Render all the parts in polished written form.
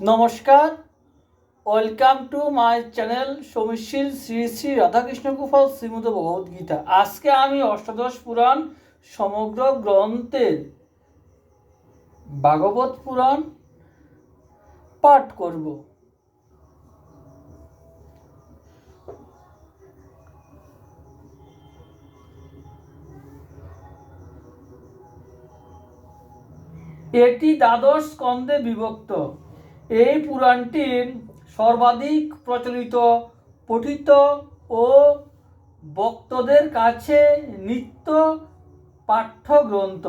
নমস্কার, welcome to my channel সৌমিশীল শ্রী শ্রী রাধাকৃষ্ণ গোপাল শ্রীমদ ভগবদ্গীতা। আজকে আমি অষ্টাদশ পুরাণ সমগ্র গ্রন্থের ভাগবত পুরাণ পাঠ করব। এটি দ্বাদশ স্কন্ধে বিভক্ত। এই পুরাণটির সর্বাধিক প্রচলিত, পঠিত ও ভক্তদের কাছে নিত্য পাঠ্য গ্রন্থ।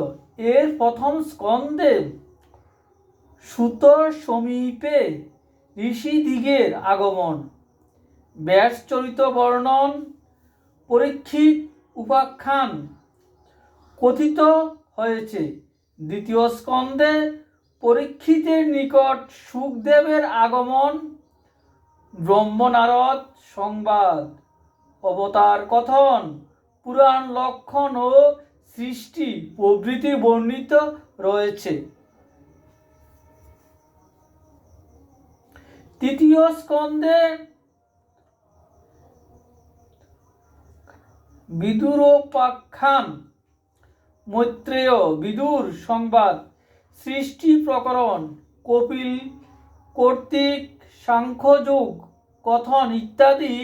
এর প্রথম স্কন্ধে সুত সমীপে ঋষিদিগের আগমন, ব্যাসচরিত বর্ণন, পরীক্ষিত উপাখ্যান কথিত হয়েছে। দ্বিতীয় স্কন্ধে পরীক্ষিতের নিকট সুখদেবের আগমন, ব্রহ্মনারদ সংবাদ, অবতার কথন, পুরাণ লক্ষণ ও সৃষ্টি প্রভৃতি বর্ণিত রয়েছে। তৃতীয় স্কন্ধে বিদুরোপাখ্যান, মৈত্রেয় বিদুর সংবাদ, সৃষ্টি প্রকরণ, কপিল কর্তৃক সাংখ্যযোগ কথন ইত্যাদি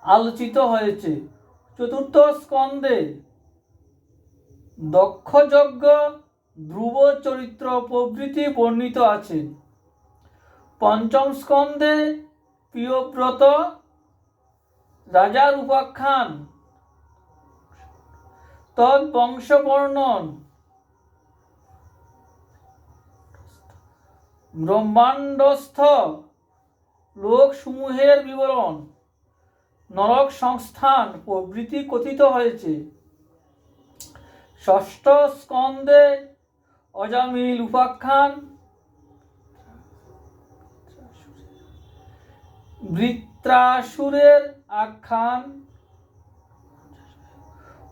আলোচিত হয়েছে। চতুর্থ স্কন্ধে দক্ষযজ্ঞ, ধ্রুব চরিত্র প্রভৃতি বর্ণিত আছে। পঞ্চম স্কন্ধে প্রিয়ব্রত রাজার উপাখ্যান, তৎবংশবর্ণন, ব্রহ্মাণ্ডস্থ লোকসমূহের বিবরণ, নরক সংস্থান প্রভৃতি কথিত হয়েছে। ষষ্ঠ স্কন্ধে অজামিল উপাখ্যান, বৃত্রাসুরের আখ্যান,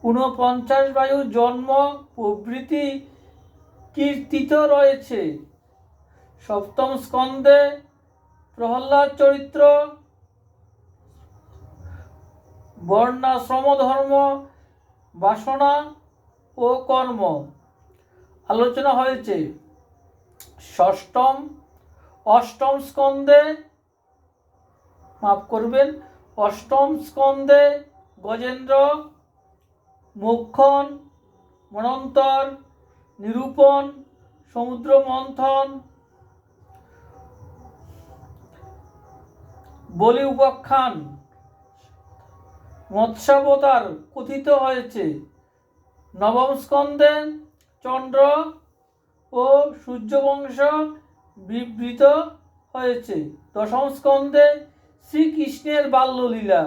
৪৯ বায়ু জন্ম প্রভৃতি কীর্তিত রয়েছে। সপ্তম স্কন্ধে প্রহ্লাদ চরিত্র, বর্ণাশ্রম ধর্ম, বাসনা ও কর্ম আলোচনা হয়েছে। অষ্টম স্কন্ধে গজেন্দ্র, মোক্ষণ, মনন্তর, নিরূপণ, সমুদ্র মন্থন, বলি উপাখ্যান, মৎস্যাবতার কথিত হয়েছে। নবম স্কন্ধে চন্দ্র ও সূর্যবংশ বিবৃত হয়েছে। দশম স্কন্ধে শ্রীকৃষ্ণের বাল্যলীলা,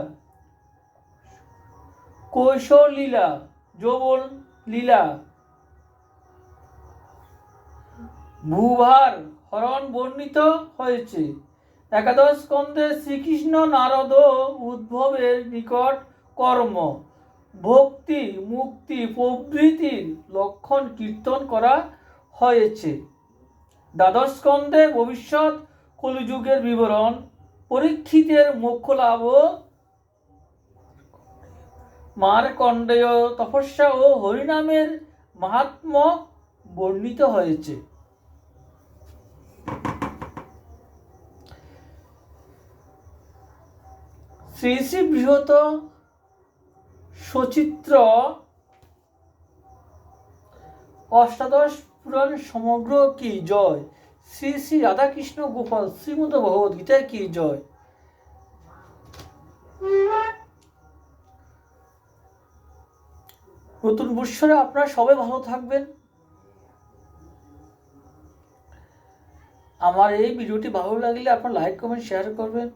কৈশোর লীলা, যৌবন লীলা, ভূভার হরণ বর্ণিত হয়েছে। একাদশ স্কন্ধে শ্রীকৃষ্ণ নারদ ও উদ্ধবের নিকট কর্ম, ভক্তি, মুক্তি প্রভৃতির লক্ষণ কীর্তন করা হয়েছে। দ্বাদশ স্কন্ধে ভবিষ্যৎ কলিযুগের বিবরণ, পরীক্ষিতের মোক্ষ লাভ ও মার্কণ্ডেয় তপস্যা ও হরিনামের মাহাত্ম্য বর্ণিত হয়েছে। শ্রী শ্রী বৃহৎ সচিত্র অষ্টাদশ পুরাণ সমগ্র কি জয়। শ্রী শ্রী রাধাকৃষ্ণ গোপাল শ্রীমদ ভগবদ্গীতা কি জয়। নতুন বৎসরে আপনারা সবাই ভালো থাকবেন। আমার এই ভিডিওটি ভালো লাগলে আপনারা লাইক কমেন্ট শেয়ার করবেন।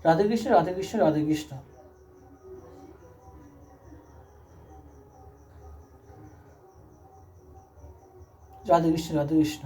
রাধে কৃষ্ণ, রাধে কৃষ্ণ, রাধে কৃষ্ণ। রাধে কৃষ্ণ, রাধে কৃষ্ণ।